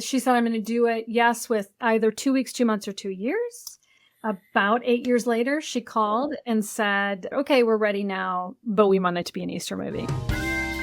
She said, I'm going to do it, yes, with either 2 weeks, 2 months, or 2 years. About 8 years later, she called and said, okay, we're ready now, but we want it to be an Easter movie.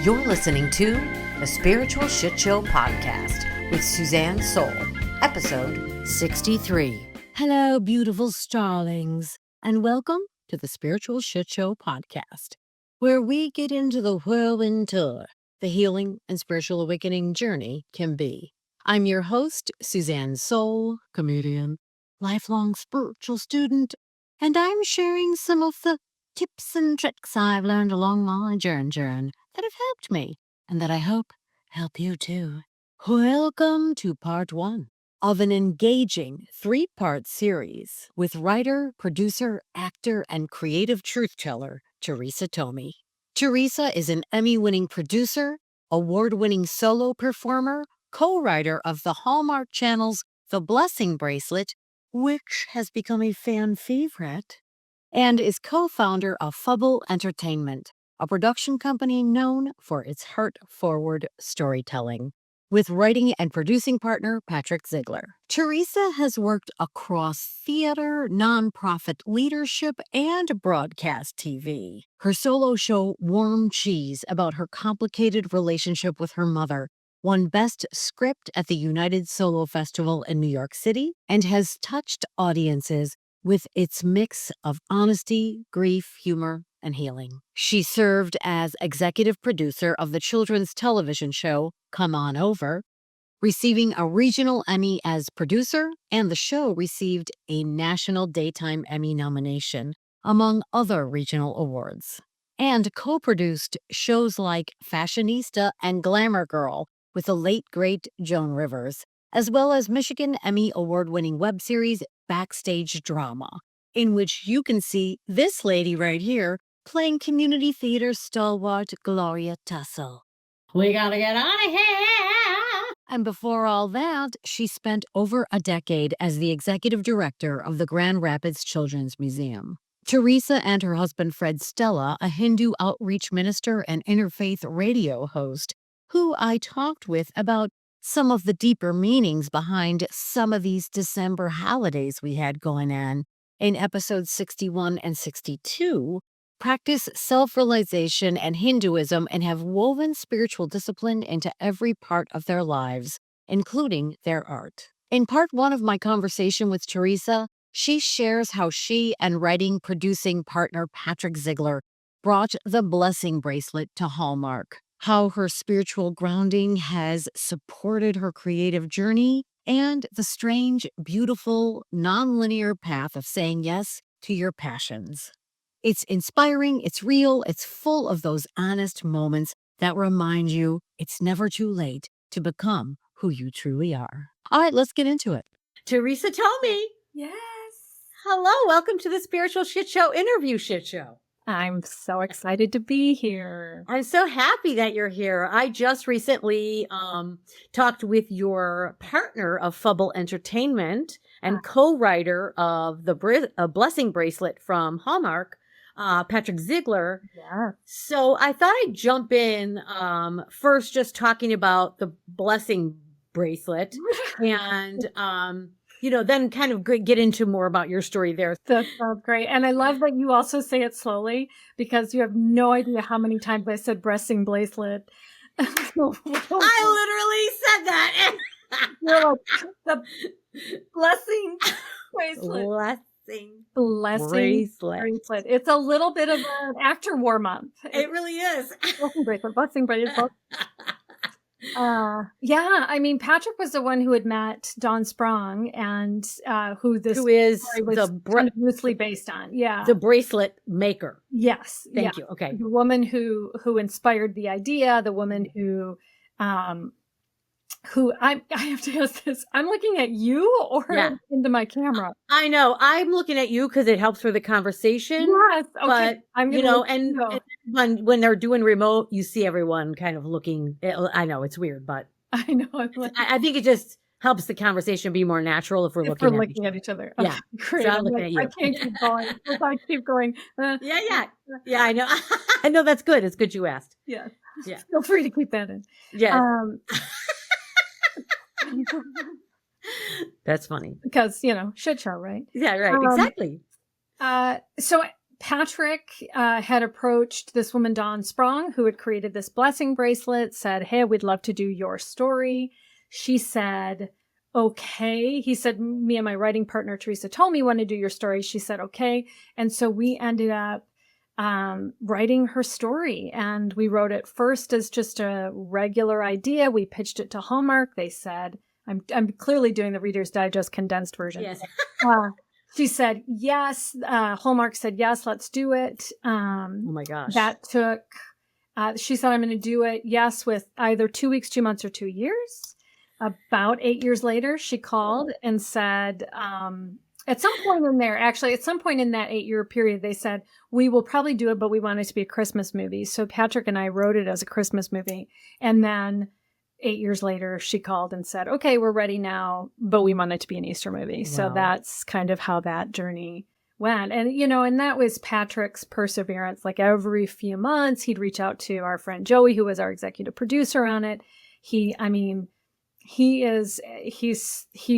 You're listening to the Spiritual Shitshow podcast with Suzanne Soul, episode 63. Hello, beautiful starlings, and welcome to the Spiritual Shitshow podcast, where we get into the whirlwind tour the healing and spiritual awakening journey can be. I'm your host, Suzanne Soul, comedian, lifelong spiritual student, and I'm sharing some of the tips and tricks I've learned along my journey that have helped me and that I hope help you too. Welcome to part 1 of an engaging 3-part series with writer, producer, actor, and creative truth teller Teresa Thome. Teresa is an Emmy-winning producer, award-winning solo performer, co-writer of the Hallmark channel's The Blessing Bracelet, which has become a fan favorite, and is co-founder of Fubble Entertainment, a production company known for its heart-forward storytelling, with writing and producing partner Patrick Ziegler. Teresa has worked across theater, nonprofit leadership, and broadcast TV. Her solo show, Warm Cheese, about her complicated relationship with her mother, won Best Script at the United Solo Festival in New York City and has touched audiences with its mix of honesty, grief, humor, and healing. She served as executive producer of the children's television show Come On Over, receiving a regional Emmy as producer, and the show received a National Daytime Emmy nomination, among other regional awards, and co-produced shows like Fashionista and Glamour Girl with the late, great Joan Rivers, as well as Michigan Emmy award-winning web series Backstage Drama, in which you can see this lady right here playing community theater stalwart Gloria Tussle. We gotta get out of here! And before all that, she spent over a decade as the executive director of the Grand Rapids Children's Museum. Teresa and her husband Fred Stella, a Hindu outreach minister and interfaith radio host, who I talked with about some of the deeper meanings behind some of these December holidays we had going on in episodes 61 and 62, practice self-realization and Hinduism and have woven spiritual discipline into every part of their lives, including their art. In part 1 of my conversation with Teresa, she shares how she and writing-producing partner Patrick Ziegler brought the Blessing Bracelet to Hallmark, how her spiritual grounding has supported her creative journey, and the strange, beautiful, nonlinear path of saying yes to your passions. It's inspiring, it's real, it's full of those honest moments that remind you it's never too late to become who you truly are. All right, let's get into it. Teresa Thome. Yes. Hello, welcome to the Spiritual Shit Show interview shit show. I'm so excited to be here. I'm so happy that you're here. I just recently talked with your partner of Fubble Entertainment and co-writer of the Blessing Bracelet from Hallmark, Patrick Ziegler. Yeah. So I thought I'd jump in first just talking about the Blessing Bracelet and then kind of get into more about your story there. That sounds great. And I love that you also say it slowly because you have no idea how many times I said Blessing Bracelet. I literally said that. You're like, the Blessing Bracelet. Blessing Bracelet. It's a little bit of an after war month. It really is. Blessing Bracelet. Yeah, I mean, Patrick was the one who had met Dawn Sprong and who is kind of loosely based on. Yeah, the bracelet maker. Yes, thank you. Okay, the woman who inspired the idea, the woman who I have to ask this. I'm looking at you or into my camera? I know. I'm looking at you because it helps for the conversation. Yes. Okay. But, and when they're doing remote, you see everyone kind of looking. I know it's weird, but I know. I think it just helps the conversation be more natural if we're looking at each other. Okay, yeah. Great. So I'm looking at you. I can't keep going. I keep going. Yeah. I know. I know that's good. It's good you asked. Yeah. Feel free to keep that in. Yeah. That's funny. because, shit show, right? Yeah, right. Exactly. So Patrick had approached this woman, Dawn Sprong, who had created this blessing bracelet, said, hey, we'd love to do your story. She said, okay. He said, me and my writing partner, Teresa Thome, want to do your story. She said, okay. And so we ended up writing her story, and we wrote it first as just a regular idea. We pitched it to Hallmark. They said, I'm clearly doing the Reader's Digest condensed version. Yes. She said, yes. Hallmark said, yes, let's do it. Oh my gosh. That took, she said, I'm going to do it. Yes. With either 2 weeks, 2 months, or 2 years. About 8 years later, she called and said, at some point in there, actually, at some point in that 8-year period, they said, we will probably do it, but we want it to be a Christmas movie. So Patrick and I wrote it as a Christmas movie. And then 8 years later, she called and said, okay, we're ready now, but we want it to be an Easter movie. Wow. So that's kind of how that journey went. And, and that was Patrick's perseverance. Like every few months, he'd reach out to our friend Joey, who was our executive producer on it. He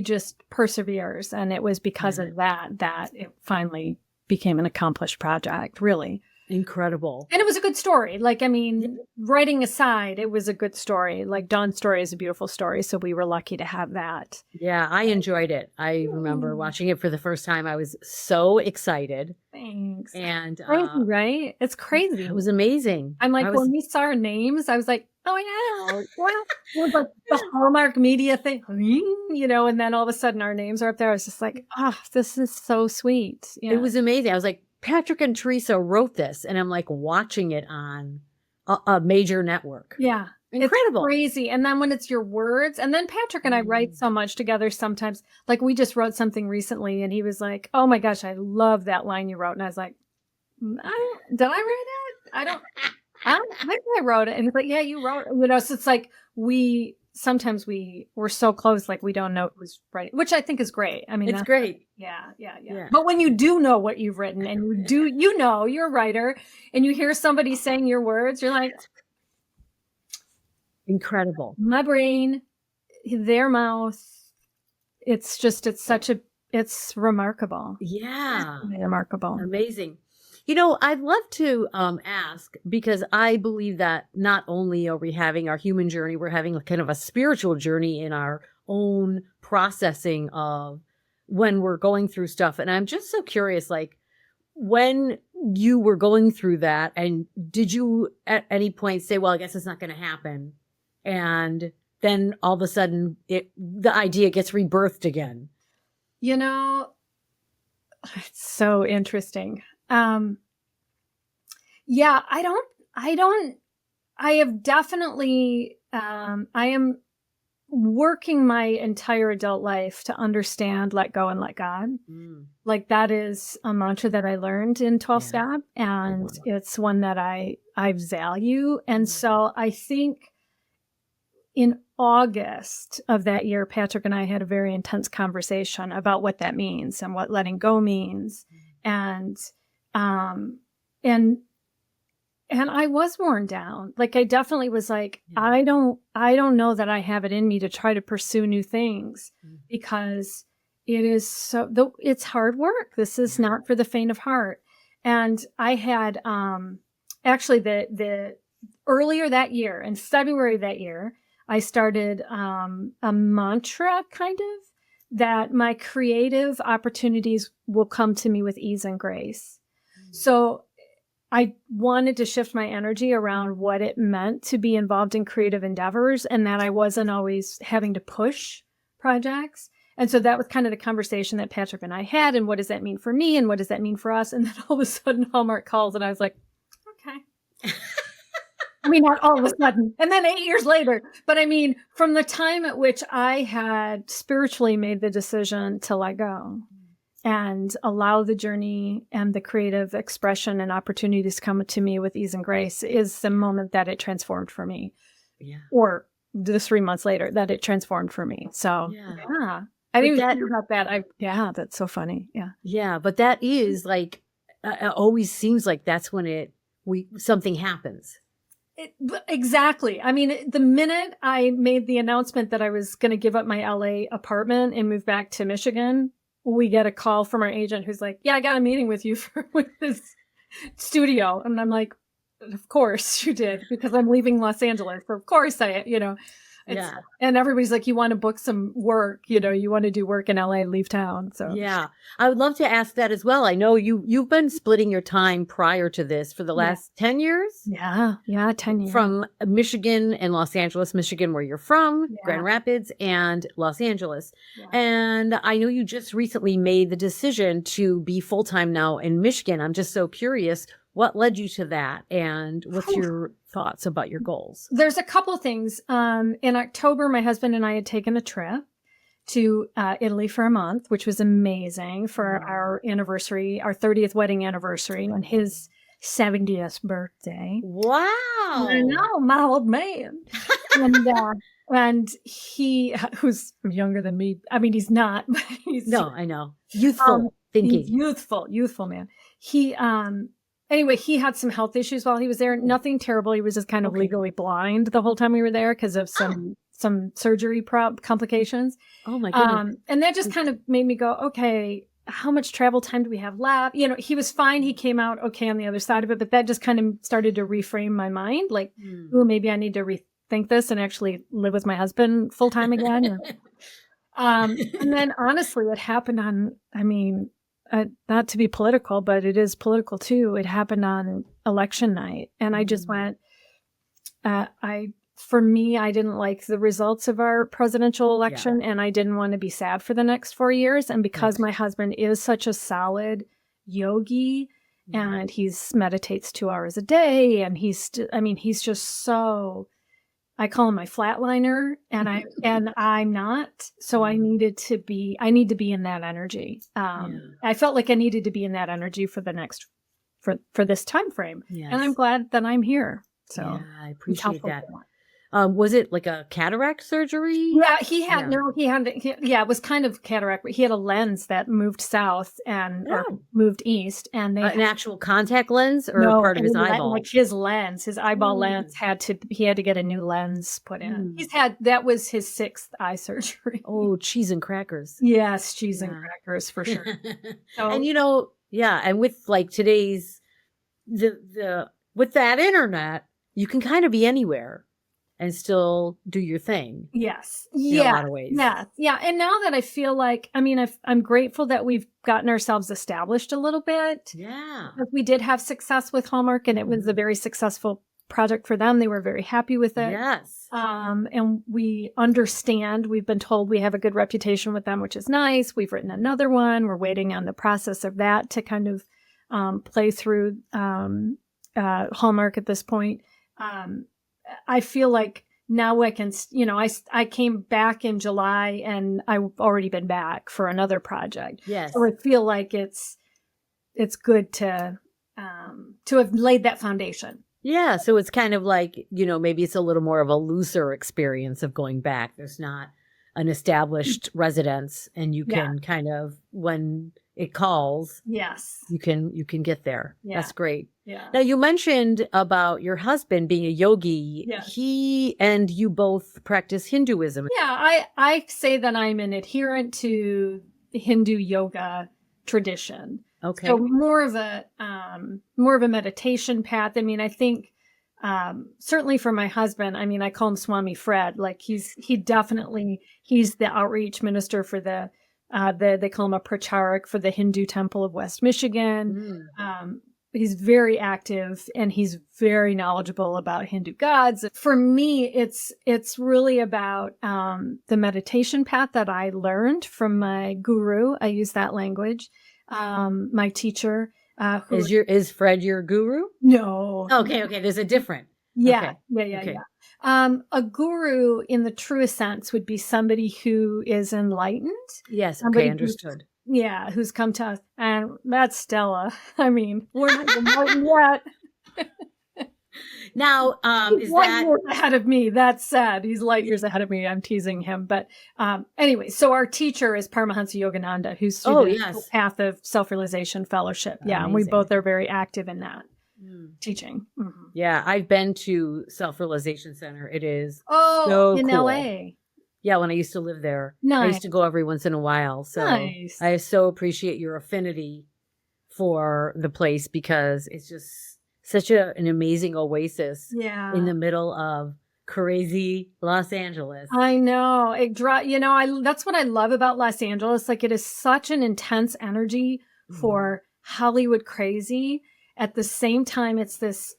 just perseveres. And it was because of that it finally became an accomplished project, really. Incredible. And it was a good story. Writing aside, it was a good story. Like Dawn's story is a beautiful story. So we were lucky to have that. Yeah, I enjoyed it. I remember watching it for the first time. I was so excited. Thanks. And crazy, right? It's crazy. It was amazing. I'm like, when we saw our names, I was like, oh yeah. Well, it was like the Hallmark media thing, and then all of a sudden our names are up there. I was just like, this is so sweet. Yeah. It was amazing. I was like, Patrick and Teresa wrote this, and I'm like watching it on a major network. Yeah. Incredible. It's crazy. And then when it's your words, and then Patrick and I write so much together sometimes. Like we just wrote something recently and he was like, oh my gosh, I love that line you wrote. And I was like, did I write it? I think I wrote it. And he's like, yeah, you wrote it. So it's like sometimes we're so close, like we don't know who's writing, which I think is great. It's great. Yeah. But when you do know what you've written and you're a writer and you hear somebody saying your words, you're like, incredible. My brain, their mouth. It's remarkable. Yeah. It's remarkable. Amazing. I'd love to ask, because I believe that not only are we having our human journey, we're having a kind of a spiritual journey in our own processing of when we're going through stuff. And I'm just so curious, like when you were going through that, and did you at any point say, well, I guess it's not going to happen? And then all of a sudden the idea gets rebirthed again. It's so interesting. I have definitely, I am working my entire adult life to understand, let go and let God. Like that is a mantra that I learned in 12 step, and it's one that I value. And so I think in August of that year, Patrick and I had a very intense conversation about what that means and what letting go means. And I was worn down. Like I definitely was like, I don't know that I have it in me to try to pursue new things, because it's hard work. This is not for the faint of heart. And I had, actually the earlier that year, in February of that year, I started, a mantra kind of, that my creative opportunities will come to me with ease and grace. So I wanted to shift my energy around what it meant to be involved in creative endeavors, and that I wasn't always having to push projects. And so that was kind of the conversation that Patrick and I had. And what does that mean for me? And what does that mean for us? And then all of a sudden Hallmark calls and I was like, okay. Not all of a sudden. And then 8 years later. But from the time at which I had spiritually made the decision to let go and allow the journey and the creative expression and opportunities to come to me with ease and grace is the moment that it transformed for me. Yeah. Or the 3 months later that it transformed for me. So, yeah. I didn't even think about that. That's so funny. Yeah. Yeah. But that is like, it always seems like that's when something happens. Exactly. I mean, the minute I made the announcement that I was going to give up my LA apartment and move back to Michigan, we get a call from our agent who's like, yeah, I got a meeting with you with this studio. And I'm like, of course you did, because I'm leaving Los Angeles. Of course and everybody's like, you want to book some work, you want to do work in LA, leave town. So yeah, I would love to ask that as well. I know you've been splitting your time prior to this for the last 10 years. Yeah, 10 years. From Michigan and Los Angeles, Michigan, where you're from, Grand Rapids, and Los Angeles. Yeah. And I know you just recently made the decision to be full-time now in Michigan. I'm just so curious, what led you to that? And what's your thoughts about your goals? There's a couple things. In October, my husband and I had taken a trip to Italy for a month, which was amazing for our anniversary, our 30th wedding anniversary, and his 70th birthday. Wow. I know, my old man. And he, who's younger than me, I mean, he's not. But I know. Youthful thinking. Youthful man. Anyway, he had some health issues while he was there. Nothing terrible. He was just kind of legally blind the whole time we were there because of some surgery complications. Oh my goodness. And that just kind of made me go, okay, how much travel time do we have left? He was fine. He came out okay on the other side of it, but that just kind of started to reframe my mind. Like, maybe I need to rethink this and actually live with my husband full time again. And then honestly, it happened on, not to be political, but it is political too. It happened on election night. And I just went, for me, I didn't like the results of our presidential election and I didn't want to be sad for the next 4 years. And because my husband is such a solid yogi and he's meditates 2 hours a day and he's just so, I call him my flatliner and I'm not. So I need to be in that energy. I felt like I needed to be in that energy for for this time frame. Yes. And I'm glad that I'm here. So I appreciate that. Was it like a cataract surgery? Yeah, it was kind of cataract, but he had a lens that moved south or moved east, and they an actual contact lens or part of his eyeball. Like his lens, his eyeball lens he had to get a new lens put in. That was his 6th eye surgery. Oh, cheese and crackers. Yes, cheese and crackers for sure. And and with like today's with that internet, you can kind of be anywhere and still do your thing. Yes. In a lot of ways. Yeah. Yeah. And now that I feel like, I'm grateful that we've gotten ourselves established a little bit. Yeah. We did have success with Hallmark and it was a very successful project for them. They were very happy with it. Yes. And we understand, we've been told we have a good reputation with them, which is nice. We've written another one. We're waiting on the process of that to kind of play through Hallmark at this point. I feel like now I can, I came back in July and I've already been back for another project. Yes. So I feel like it's good to have laid that foundation. Yeah. So it's kind of like, maybe it's a little more of a looser experience of going back. There's not an established residence and you can kind of, when it calls, yes, you can get there. Yeah. That's great. Yeah. Now you mentioned about your husband being a yogi. Yeah. He and you both practice Hinduism. Yeah, I say that I'm an adherent to the Hindu yoga tradition. Okay. So more of a meditation path. I think certainly for my husband, I call him Swami Fred. Like he's the outreach minister for they call him a pracharak for the Hindu Temple of West Michigan. He's very active and he's very knowledgeable about Hindu gods. For me, it's really about the meditation path that I learned from my guru. I use that language. My teacher. Is Fred your guru? No. Okay. There's a different. Yeah. Okay. Yeah. A guru in the truest sense would be somebody who is enlightened. Yes. Okay. Understood. Who's come to us. And that's Stella. We're not enlightened yet. Now, he's light years ahead of me. That's sad. He's light years ahead of me. I'm teasing him. But anyway, so our teacher is Paramahansa Yogananda, who's through the path of self-realization fellowship. Yeah. Amazing. And we both are very active in that. teaching. Mm-hmm. Yeah, I've been to Self-Realization Center. It is in cool. LA. Yeah, when I used to live there. Nice. I used to go every once in a while. So nice. I so appreciate your affinity for the place because it's just such an amazing oasis in the middle of crazy Los Angeles. I know. That's what I love about Los Angeles. Like, it is such an intense energy for Hollywood crazy. At the same time, it's this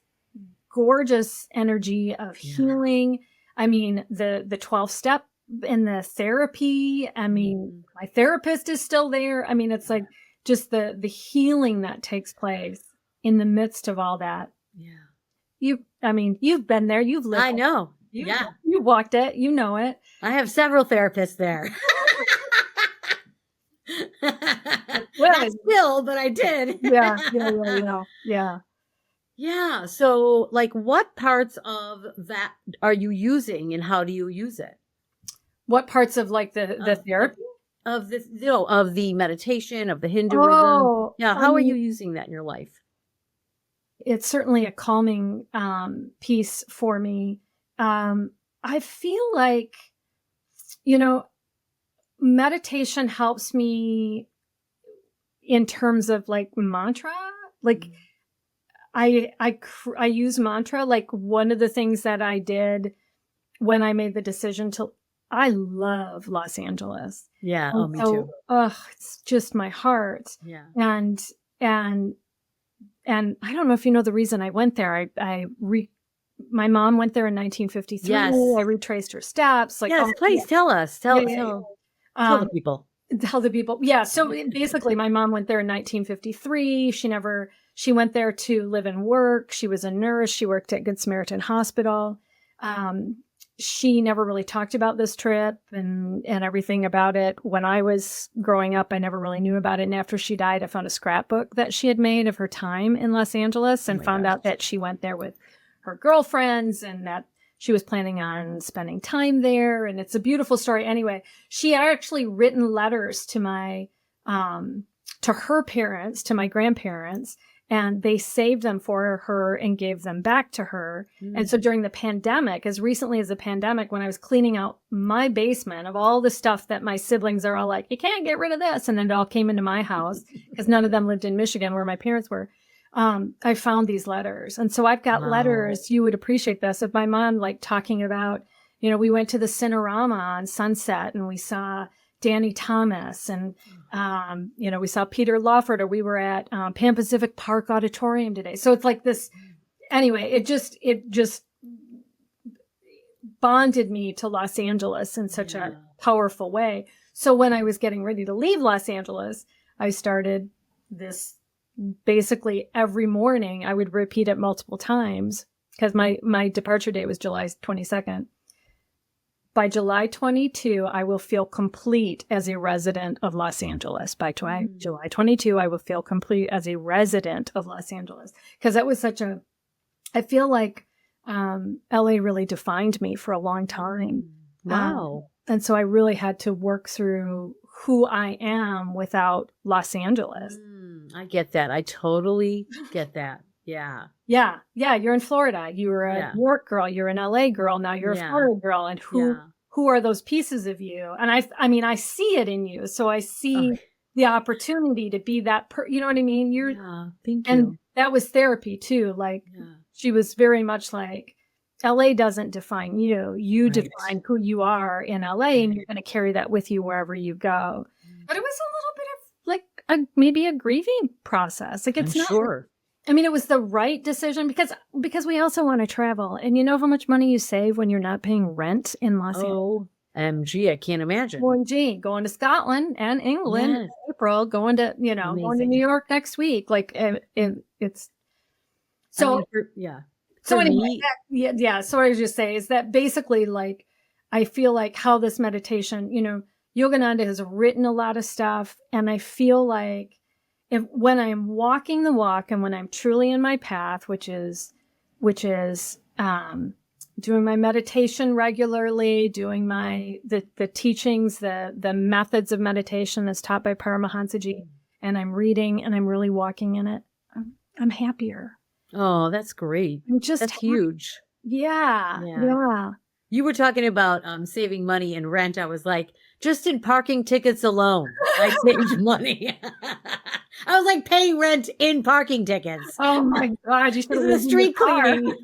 gorgeous energy of healing. I mean, the 12-step and the therapy. I mean, my therapist is still there. I mean, it's like just the healing that takes place in the midst of all that. Yeah. You've been there. You've lived. I know. You walked it. You know it. I have several therapists there. Not still, but I did. Yeah. So, like, what parts of that are you using, and how do you use it? What parts of like the therapy? Of this, of the meditation, of the Hinduism. How are you using that in your life? It's certainly a calming piece for me. I feel like, meditation helps me in terms of like mantra. Like I use mantra. Like, one of the things that I did when I made the decision I love Los Angeles. Yeah. Me too. It's just my heart. Yeah. And I don't know if you know the reason I went there. My mom went there in 1953. Yes. I retraced her steps. Like, please tell us. Tell the people. Tell the people. Yeah. So basically, my mom went there in 1953. She went there to live and work. She was a nurse. She worked at Good Samaritan Hospital. She never really talked about this trip and everything about it. When I was growing up, I never really knew about it. And after she died, I found a scrapbook that she had made of her time in Los Angeles and found out that she went there with her girlfriends and that she was planning on spending time there. And it's a beautiful story. Anyway, she had actually written letters to to her parents, to my grandparents, and they saved them for her and gave them back to her. And so during the pandemic, as recently as the pandemic, when I was cleaning out my basement of all the stuff that my siblings are all like, you can't get rid of this. And then it all came into my house because none of them lived in Michigan where my parents were. I found these letters. And so I've got letters. You would appreciate this of my mom, like talking about, we went to the Cinerama on Sunset and we saw Danny Thomas and, we saw Peter Lawford, or we were at Pan Pacific Park Auditorium today. So it's like this, anyway, it just bonded me to Los Angeles in such a powerful way. So when I was getting ready to leave Los Angeles, I started this basically every morning. I would repeat it multiple times because my departure date was July 22nd. By July 22, I will feel complete as a resident of Los Angeles. By July 22, I will feel complete as a resident of Los Angeles. Because that was I feel like LA really defined me for a long time. Wow. And so I really had to work through who I am without Los Angeles. I get that. I totally get that. Yeah. Yeah. You're in Florida. You were a New York girl. You're an LA girl. Now you're a Florida girl. And who are those pieces of you? And I see it in you. So I see the opportunity to be that you know what I mean? Thank you. And that was therapy too. Like she was very much like, LA doesn't define you. You define who you are in LA, and you're going to carry that with you wherever you go. But it was a little bit of like maybe a grieving process. Like it's not. Sure. I mean, it was the right decision because we also want to travel. And you know how much money you save when you're not paying rent in Los Angeles? OMG, I can't imagine. OMG, going to Scotland and England in April, going to going to New York next week. Like it's so So anyway, so what I was just say is that basically, like, I feel like how this meditation, Yogananda has written a lot of stuff, and I feel like when I'm walking the walk and when I'm truly in my path, which is doing my meditation regularly, doing the teachings, the methods of meditation that's taught by Paramahansaji, and I'm reading and I'm really walking in it, I'm happier. Oh, that's great. I'm just That's huge. Yeah. Yeah. You were talking about saving money in rent. I was like, just in parking tickets alone, I saved money. I was like paying rent in parking tickets. Oh my God, you should have This is lived the in your street car. cleaning.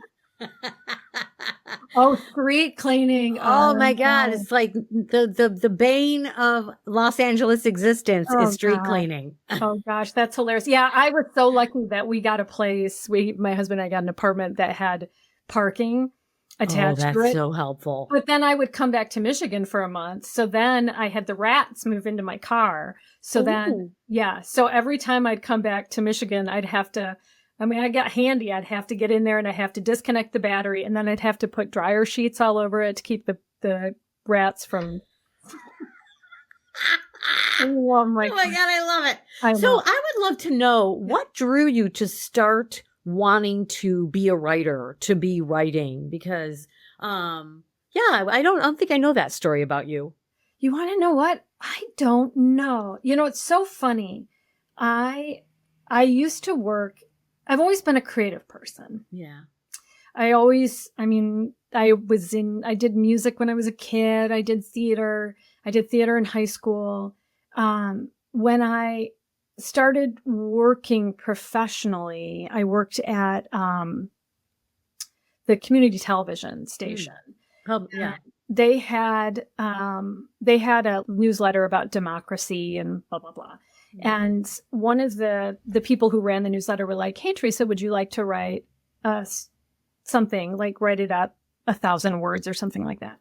Oh, street cleaning. Oh my God. no. It's like the bane of Los Angeles existence Oh, is street God. cleaning. Oh gosh, that's hilarious. Yeah, I was so lucky that we got a place. My husband and I got an apartment that had parking Oh, attached to that's it. so helpful. But then I would come back to Michigan for a month. So then I had the rats move into my car. So then, Ooh. yeah. So every time I'd come back to Michigan, I got handy. I'd have to get in there and I'd have to disconnect the battery, and then I'd have to put dryer sheets all over it to keep the rats from. Oh my God, I love it. I would love to know what drew you to start wanting to be a writer, to be writing, because I don't think I know that story about you. You want to know what? I don't know. It's so funny. I used to work. I've always been a creative person. Yeah. I did music when I was a kid. I did theater. I did theater in high school. When I started working professionally, I worked at the community television station. Yeah. They had a newsletter about democracy and blah, blah, blah. Mm-hmm. And one of the people who ran the newsletter were like, "Hey, Teresa, would you like to write something, like write it up 1,000 words or something like that?"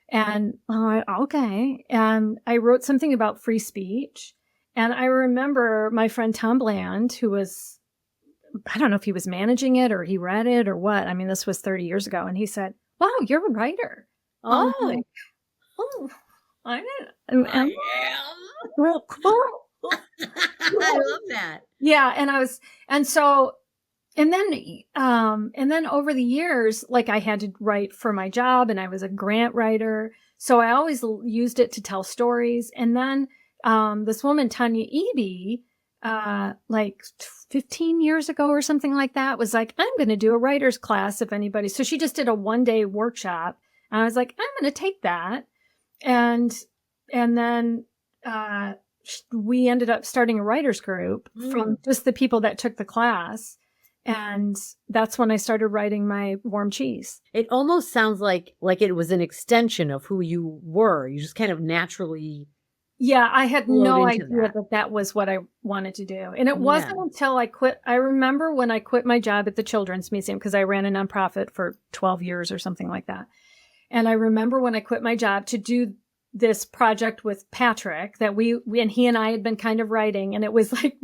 And okay. And I wrote something about free speech. And I remember my friend Tom Bland, who was, I don't know if he was managing it or he read it or what. I mean, this was 30 years ago. And he said, "Wow, you're a writer." Oh, like, I am. Well, cool. I love that. Yeah. And then over the years, like I had to write for my job and I was a grant writer. So I always used it to tell stories. And then, this woman, Tanya Eby, like 15 years ago or something like that, was like, "I'm going to do a writer's class if anybody." So she just did a 1-day workshop. And I was like, "I'm going to take that." And then, we ended up starting a writer's group from just the people that took the class. And that's when I started writing my warm cheese. It almost sounds like it was an extension of who you were. You just kind of naturally. Yeah, I had no idea that was what I wanted to do. And it wasn't until I quit. I remember when I quit my job at the Children's Museum, because I ran a nonprofit for 12 years or something like that. And I remember when I quit my job to do this project with Patrick that he and I had been kind of writing. And it was like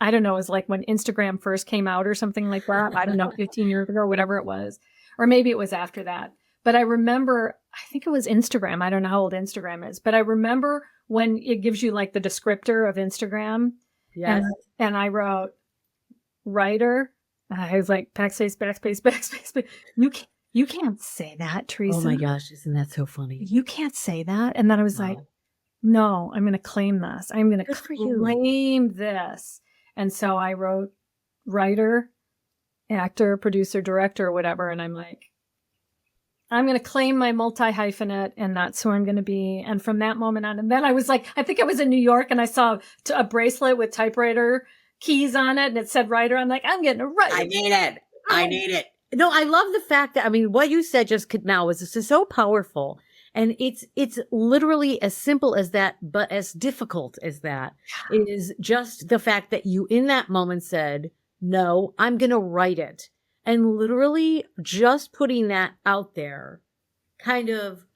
I don't know, it was like when Instagram first came out or something like that. I don't know, 15 years ago or whatever it was. Or maybe it was after that. But I remember, I think it was Instagram. I don't know how old Instagram is, but I remember when it gives you like the descriptor of Instagram. Yes. And I wrote writer. I was like, backspace. You can't say that, Teresa. Oh my gosh, isn't that so funny? You can't say that. And then I was like, no, I'm going to claim this. I'm going to claim this. And so I wrote writer, actor, producer, director, or whatever. And I'm like, I'm going to claim my multi-hyphenate, and that's who I'm going to be. And from that moment on, and then I was like, I think I was in New York and I saw a bracelet with typewriter keys on it and it said writer. I'm like, I'm getting a writer. I need it. No, I love the fact that, I mean, what you said just now is so powerful. And it's literally as simple as that, but as difficult as that. It is just the fact that you in that moment said, "No, I'm going to write it." And literally just putting that out there kind of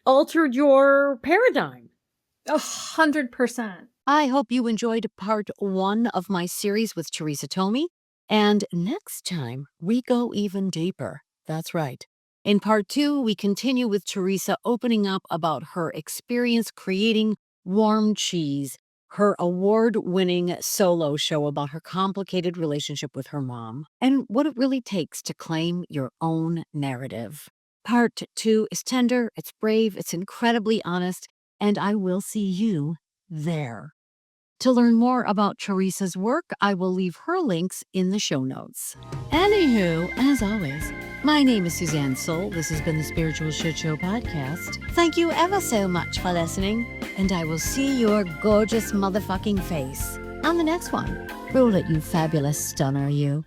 altered your paradigm. 100%. I hope you enjoyed part 1 of my series with Teresa Thome. And next time, we go even deeper. That's right. In part 2, we continue with Teresa opening up about her experience creating warm cheese, her award-winning solo show about her complicated relationship with her mom, and what it really takes to claim your own narrative. Part 2 is tender, it's brave, it's incredibly honest, and I will see you there. To learn more about Teresa's work, I will leave her links in the show notes. Anywho, as always, my name is Suzanne Soul. This has been the Spiritual Shit Show podcast. Thank you ever so much for listening, and I will see your gorgeous motherfucking face on the next one. Roll it, you fabulous stunner, you.